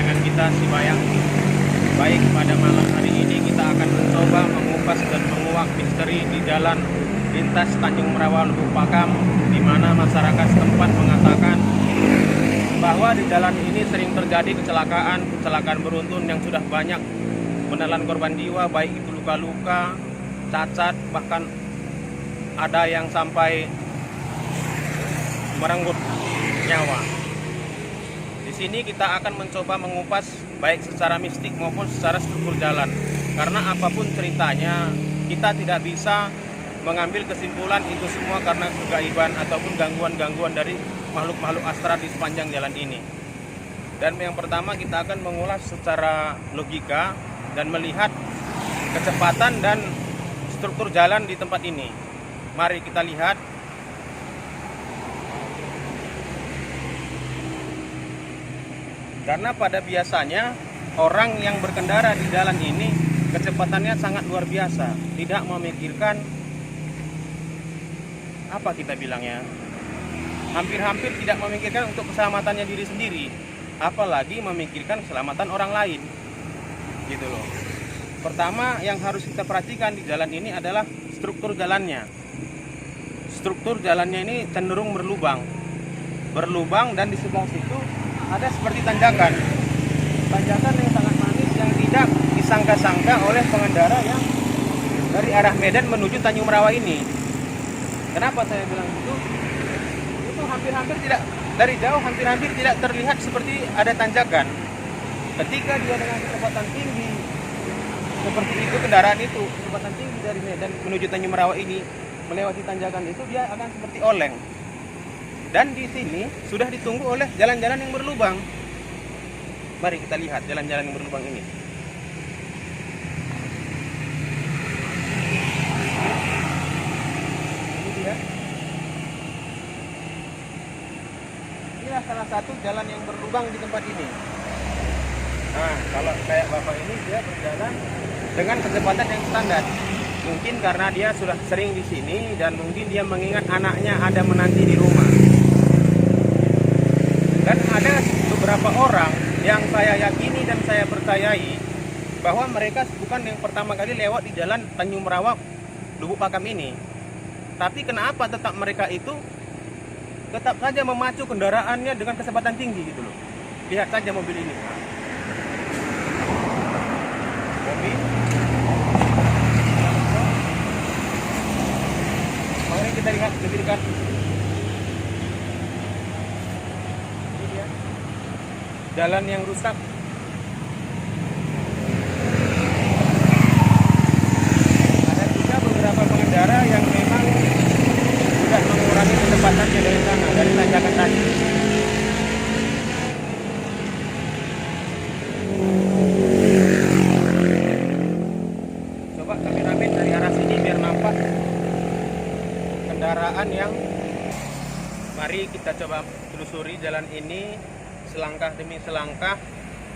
tayangan kita si Bayang. Baik, pada malam hari ini kita akan mencoba mengupas dan menguak misteri di jalan lintas Tanjung Merawa Lubuk Pakam, di mana masyarakat setempat mengatakan bahwa di jalan ini sering terjadi kecelakaan beruntun yang sudah banyak menelan korban jiwa, baik itu luka-luka, cacat, bahkan ada yang sampai merenggut nyawa. Di sini kita akan mencoba mengupas baik secara mistik maupun secara struktur jalan. Karena apapun ceritanya, kita tidak bisa mengambil kesimpulan itu semua karena kegaiban ataupun gangguan-gangguan dari makhluk-makhluk astral di sepanjang jalan ini. Dan yang pertama kita akan mengulas secara logika dan melihat kecepatan dan struktur jalan di tempat ini. Mari kita lihat. Karena pada biasanya orang yang berkendara di jalan ini kecepatannya sangat luar biasa, tidak memikirkan apa kita bilangnya, hampir-hampir tidak memikirkan untuk keselamatannya diri sendiri, apalagi memikirkan keselamatan orang lain, gitu loh. Pertama yang harus kita perhatikan di jalan ini adalah struktur jalannya. Struktur jalannya ini cenderung berlubang dan di sebelah situ ada seperti tanjakan yang sangat manis yang tidak disangka-sangka oleh pengendara yang dari arah Medan menuju Tanjung Merawa ini. Kenapa saya bilang itu? Itu hampir-hampir tidak, dari jauh hampir-hampir tidak terlihat seperti ada tanjakan. Ketika dia dengan kecepatan tinggi seperti itu, kendaraan itu kecepatan tinggi dari Medan menuju Tanjung Merawa ini melewati tanjakan itu, dia akan seperti oleng. Dan di sini sudah ditunggu oleh jalan-jalan yang berlubang. Mari kita lihat jalan-jalan yang berlubang ini. Ini dia. Inilah salah satu jalan yang berlubang di tempat ini. Nah, kalau kayak bapak ini dia berjalan dengan kecepatan yang standar. Mungkin karena dia sudah sering di sini dan mungkin dia mengingat anaknya ada menanti di rumah. Dan ada beberapa orang yang saya yakini dan saya percayai bahwa mereka bukan yang pertama kali lewat di jalan Tanjung Merawa Lubuk Pakam ini. Tapi kenapa tetap mereka itu tetap saja memacu kendaraannya dengan kecepatan tinggi gitu loh. Lihat saja mobil ini. Mobil. Mari kita lihat lebih dekat. Jalan yang rusak. Ada juga beberapa pengendara yang memang sudah mengurangi kecepatannya dari sana, dari tanjakan tadi. Coba kameramen dari arah sini biar nampak kendaraan yang. Mari kita coba telusuri jalan ini selangkah demi selangkah,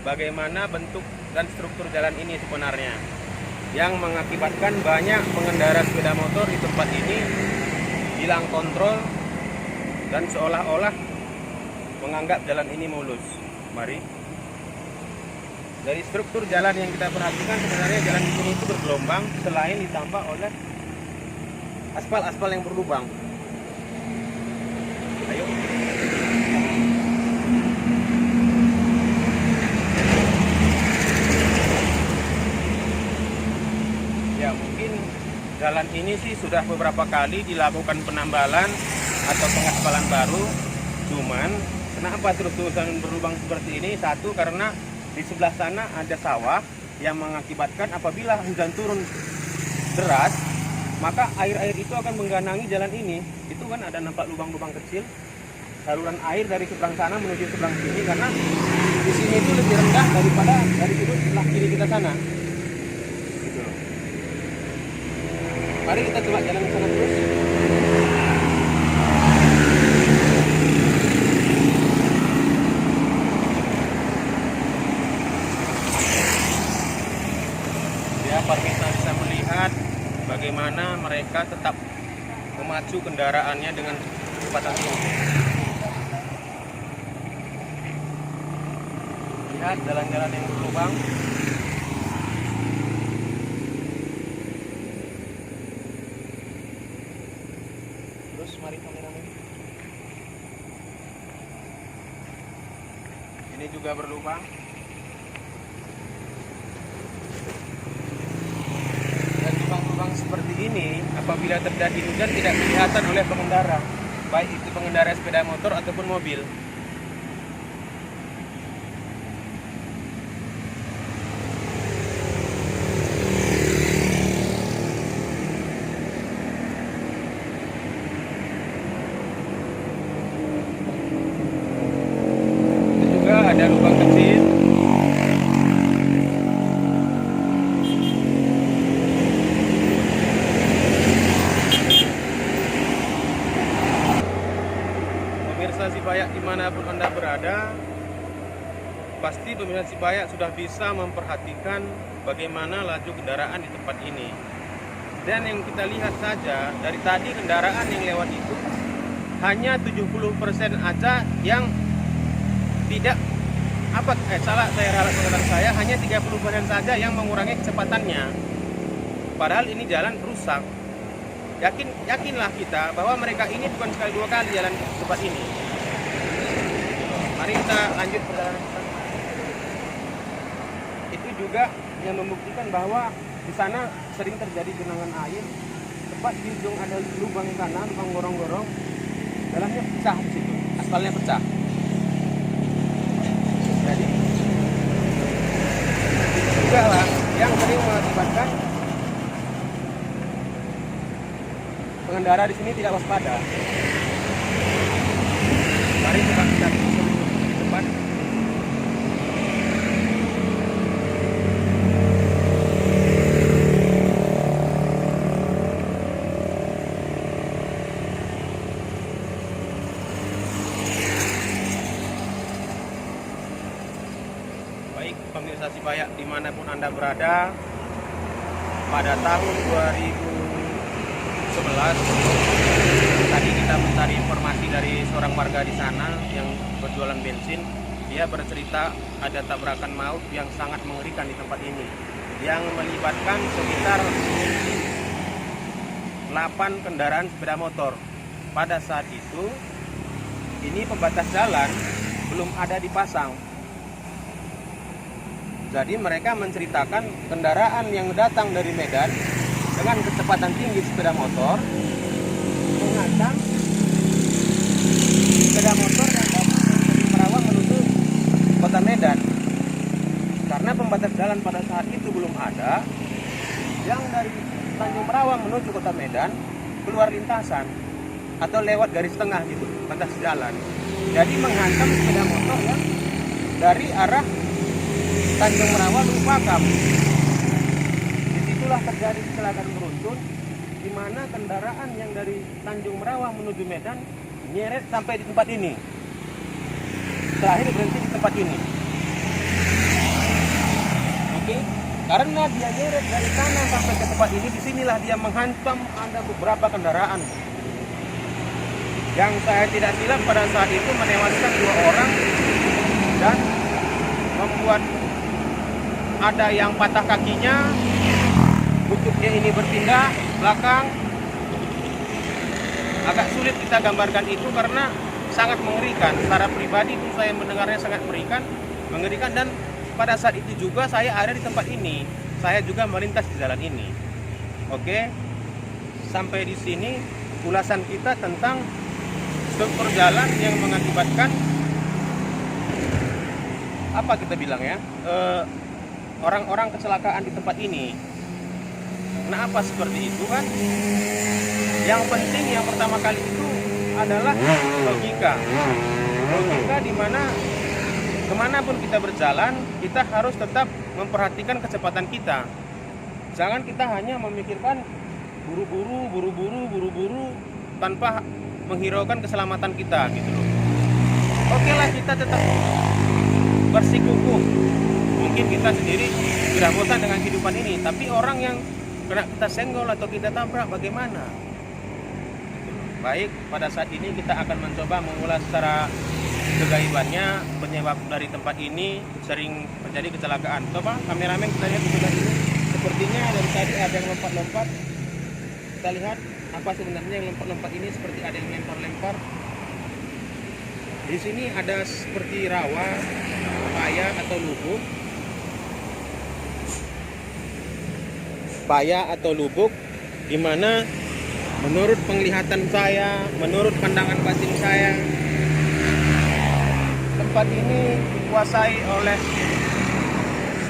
bagaimana bentuk dan struktur jalan ini sebenarnya yang mengakibatkan banyak pengendara sepeda motor di tempat ini hilang kontrol dan seolah-olah menganggap jalan ini mulus. Mari, dari struktur jalan yang kita perhatikan sebenarnya jalan di sini itu bergelombang selain ditambah oleh aspal-aspal yang berlubang. Ayo. Ya, mungkin jalan ini sih sudah beberapa kali dilakukan penambalan atau pengaspalan baru. Cuman kenapa terus-terusan berlubang seperti ini? Satu, karena di sebelah sana ada sawah yang mengakibatkan apabila hujan turun deras, maka air-air itu akan menggenangi jalan ini. Itu kan ada nampak lubang-lubang kecil, saluran air dari seberang sana menuju seberang sini, karena di sini itu lebih rendah daripada dari sudut sebelah kiri kita sana. Gitu. Mari kita coba jalan ke sana terus. Ya, kita bisa melihat bagaimana mereka tetap memacu kendaraannya dengan kecepatan tinggi. Lihat jalan-jalan yang berlubang. Terus mari kameramen. Ini juga berlubang. Dan lubang-lubang seperti ini apabila terjadi hujan tidak kelihatan oleh pengendara, baik itu pengendara sepeda motor ataupun mobil. Ada lubang kecil. Pemirsa Sipayak dimanapun Anda berada, pasti pemirsa Sipayak sudah bisa memperhatikan bagaimana laju kendaraan di tempat ini. Dan yang kita lihat saja, dari tadi kendaraan yang lewat itu hanya 70% aja yang tidak saya ralat pengertian saya, hanya 30% saja yang mengurangi kecepatannya. Padahal ini jalan rusak. Yakinlah kita bahwa mereka ini bukan sekali dua kali jalan cepat ini. Mari kita lanjut perjalanan kita. Itu juga yang membuktikan bahwa di sana sering terjadi genangan air. Tepat di ujung ada lubang kanan, lubang gorong-gorong. Dalamnya pecah di situ, aspalnya pecah. Jadi itu juga lah yang sering mengakibatkan pengendara di sini tidak waspada. Mari kita lihat di depan. Baik pemirsa Sipayak dimanapun Anda berada, pada tahun 2011 tadi kita mencari informasi dari seorang warga di sana yang berjualan bensin. Dia bercerita ada tabrakan maut yang sangat mengerikan di tempat ini, yang melibatkan sekitar 8 kendaraan sepeda motor. Pada saat itu ini pembatas jalan belum ada dipasang. Jadi mereka menceritakan kendaraan yang datang dari Medan dengan kecepatan tinggi sepeda motor menghantam sepeda motor yang datang dari Merawang menuju kota Medan. Karena pembatas jalan pada saat itu belum ada, yang dari Tanjung Merawang menuju kota Medan keluar lintasan atau lewat garis tengah gitu, batas jalan. Jadi menghantam sepeda motor yang dari arah Tanjung Merawang Lupakam. Disitulah terjadi kecelakaan beruntun, di mana kendaraan yang dari Tanjung Merawang menuju Medan nyeret sampai di tempat ini. Terakhir berhenti di tempat ini. Oke, karena dia nyeret dari sana sampai ke tempat ini, disinilah dia menghantam ada beberapa kendaraan. Yang saya tidak silap pada saat itu menewaskan 2 orang dan membuat ada yang patah kakinya, lututnya ini berpindah belakang. Agak sulit kita gambarkan itu karena sangat mengerikan. Secara pribadi itu saya mendengarnya sangat mengerikan, dan pada saat itu juga saya ada di tempat ini. Saya juga melintas di jalan ini. Oke, sampai di sini ulasan kita tentang struktur jalan yang mengakibatkan apa kita bilang ya, orang-orang kecelakaan di tempat ini. Kenapa seperti itu kan? Yang penting yang pertama kali itu adalah logika. Logika di mana kemanapun kita berjalan, kita harus tetap memperhatikan kecepatan kita. Jangan kita hanya memikirkan buru-buru tanpa menghiraukan keselamatan kita gitu loh. Oke lah, kita tetap bersikukuh. Mungkin kita sendiri tidak bosan dengan kehidupan ini, tapi orang yang kena kita senggol atau kita tabrak bagaimana? Baik, pada saat ini kita akan mencoba mengulas secara kegaibannya penyebab dari tempat ini sering terjadi kecelakaan. Coba kameramen kita lihat di sebelah ini, sepertinya dari tadi ada yang lompat-lompat. Kita lihat apa sebenarnya yang lompat-lompat ini, seperti ada yang lempar-lempar. Di sini ada seperti rawa, paya atau lubuk. Paya atau lubuk, di mana menurut penglihatan saya, menurut pandangan batin saya, tempat ini dikuasai oleh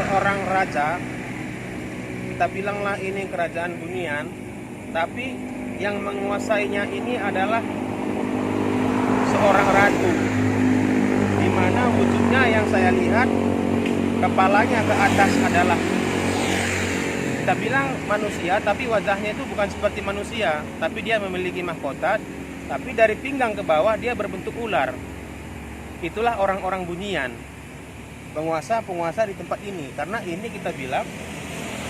seorang raja. Kita bilanglah ini kerajaan Bunian, tapi yang menguasainya ini adalah seorang ratu, di mana wujudnya yang saya lihat, kepalanya ke atas adalah, kita bilang manusia, tapi wajahnya itu bukan seperti manusia, tapi dia memiliki mahkota, tapi dari pinggang ke bawah dia berbentuk ular. Itulah orang-orang Bunian, penguasa-penguasa di tempat ini, karena ini kita bilang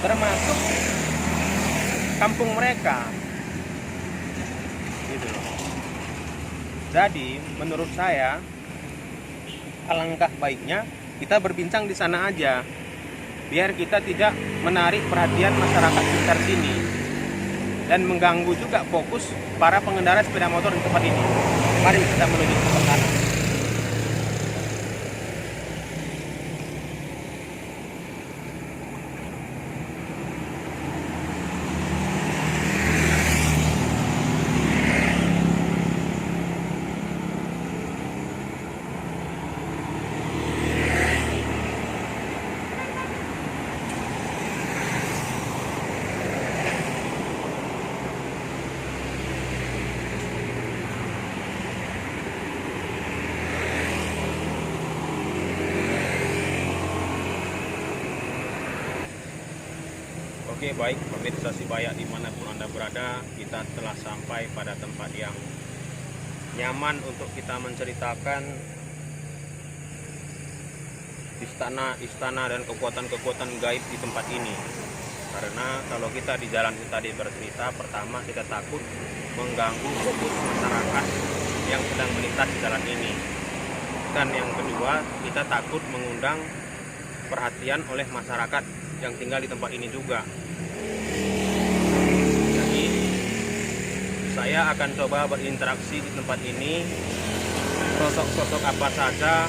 termasuk kampung mereka. Gitu loh. Jadi menurut saya alangkah baiknya kita berbincang di sana aja, biar kita tidak menarik perhatian masyarakat sekitar sini dan mengganggu juga fokus para pengendara sepeda motor di tempat ini. Mari kita menuju ke sana. Oke, baik pemirsa Sibaya dimanapun Anda berada, kita telah sampai pada tempat yang nyaman untuk kita menceritakan istana dan kekuatan-kekuatan gaib di tempat ini. Karena kalau kita di jalan tadi bercerita, pertama kita takut mengganggu fokus masyarakat yang sedang melintas di jalan ini, dan yang kedua kita takut mengundang perhatian oleh masyarakat yang tinggal di tempat ini juga. Jadi saya akan coba berinteraksi di tempat ini, sosok-sosok apa saja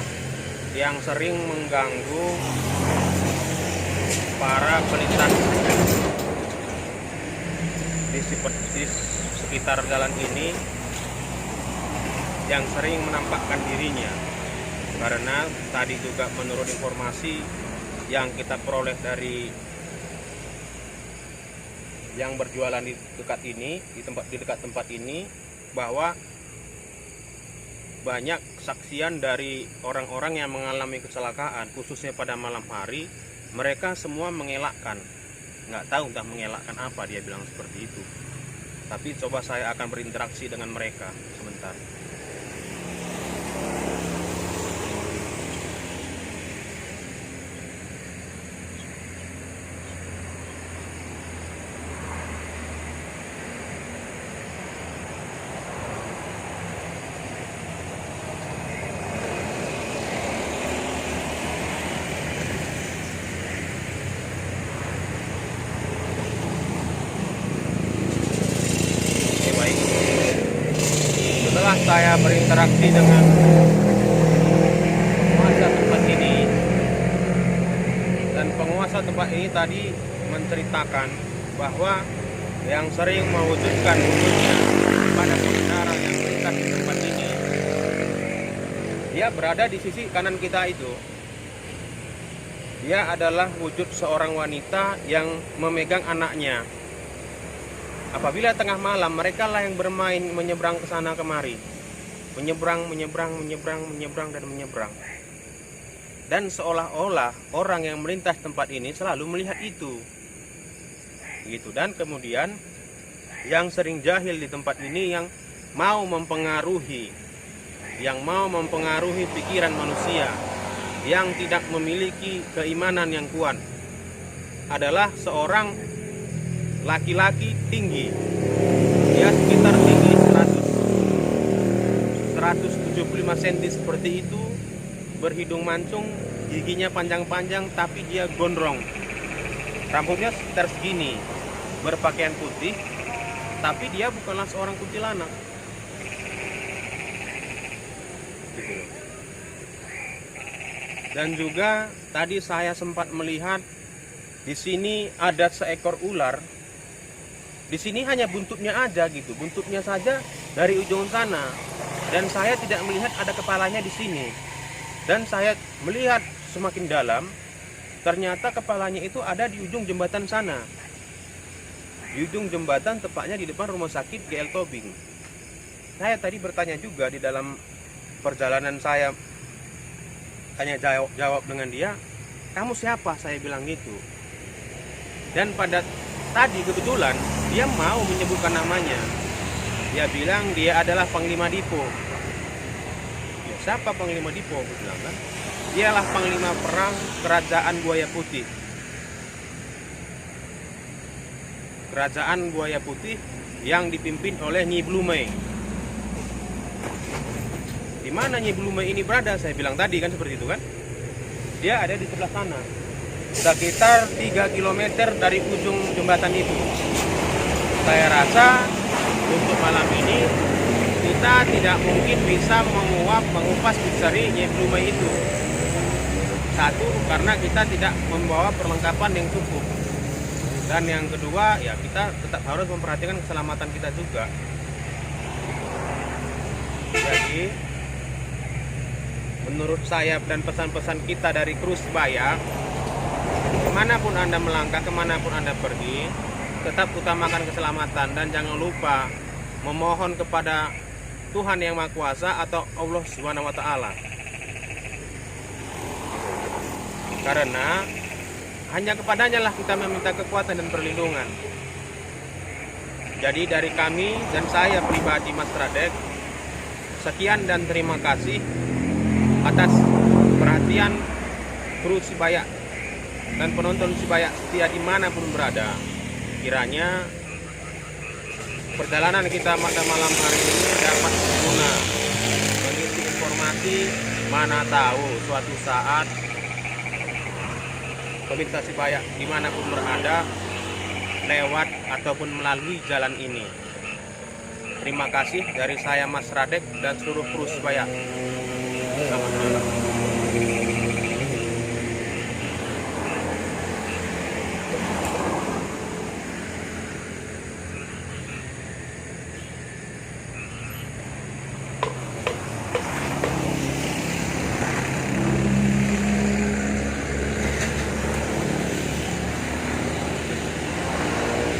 yang sering mengganggu para pelintas di sekitar jalan ini, yang sering menampakkan dirinya. Karena tadi juga menurut informasi yang kita peroleh dari yang berjualan di dekat ini, di dekat tempat ini, bahwa banyak kesaksian dari orang-orang yang mengalami kecelakaan, khususnya pada malam hari. Mereka semua mengelakkan, nggak tahu entah mengelakkan apa, dia bilang seperti itu. Tapi coba saya akan berinteraksi dengan mereka sebentar. Setelah saya berinteraksi dengan penguasa tempat ini, dan penguasa tempat ini tadi menceritakan bahwa yang sering mewujudkan wujudnya pada pengendara yang melintas di tempat ini, dia berada di sisi kanan kita itu. Dia adalah wujud seorang wanita yang memegang anaknya. Apabila tengah malam, mereka lah yang bermain menyeberang ke sana kemari. Menyeberang, dan menyeberang. Dan seolah-olah orang yang melintas tempat ini selalu melihat itu. Gitu. Dan kemudian yang sering jahil di tempat ini, yang mau mempengaruhi pikiran manusia, yang tidak memiliki keimanan yang kuat, adalah seorang laki-laki tinggi. Dia sekitar tinggi 100 175 cm seperti itu, berhidung mancung, giginya panjang-panjang tapi dia gondrong. Rambutnya sekitar segini, berpakaian putih, tapi dia bukanlah seorang kuntilanak. Gitu. Dan juga tadi saya sempat melihat di sini ada seekor ular. Di sini hanya buntutnya aja gitu, buntutnya saja dari ujung sana. Dan saya tidak melihat ada kepalanya di sini. Dan saya melihat semakin dalam, ternyata kepalanya itu ada di ujung jembatan sana. Di ujung jembatan, tepatnya di depan rumah sakit GL Tobing. Saya tadi bertanya juga di dalam perjalanan saya, tanya jawab dengan dia, kamu siapa? Saya bilang gitu. Dan pada tadi kebetulan dia mau menyebutkan namanya. Dia bilang dia adalah Panglima Dipo. Ya, siapa Panglima Dipo? Aku bilang kan, dialah Panglima Perang Kerajaan Buaya Putih. Kerajaan Buaya Putih yang dipimpin oleh Nyi Blumei. Di mana Nyi Blumei ini berada? Saya bilang tadi kan seperti itu kan. Dia ada di sebelah sana, sekitar 3 km dari ujung jembatan itu. Saya rasa untuk malam ini kita tidak mungkin bisa mengupas misteri Nyi Blumei itu. Satu, karena kita tidak membawa perlengkapan yang cukup. Dan yang kedua, ya kita tetap harus memperhatikan keselamatan kita juga. Jadi, menurut saya dan pesan-pesan kita dari kru Sebaya, kemanapun Anda melangkah, kemanapun Anda pergi, tetap utamakan keselamatan dan jangan lupa memohon kepada Tuhan Yang Maha Kuasa atau Allah Subhanahu wa Ta'ala. Karena hanya kepadanya lah kita meminta kekuatan dan perlindungan. Jadi dari kami dan saya pribadi Mas Radek, sekian dan terima kasih atas perhatian kru Sebaya dan penonton Sebaya setia dimanapun berada. Kiranya perjalanan kita pada malam hari ini dapat berguna, mengisi informasi, mana tahu suatu saat pemirsa Sebaya dimanapun berada lewat ataupun melalui jalan ini. Terima kasih dari saya Mas Radek dan seluruh kru Sebaya. Selamat malam.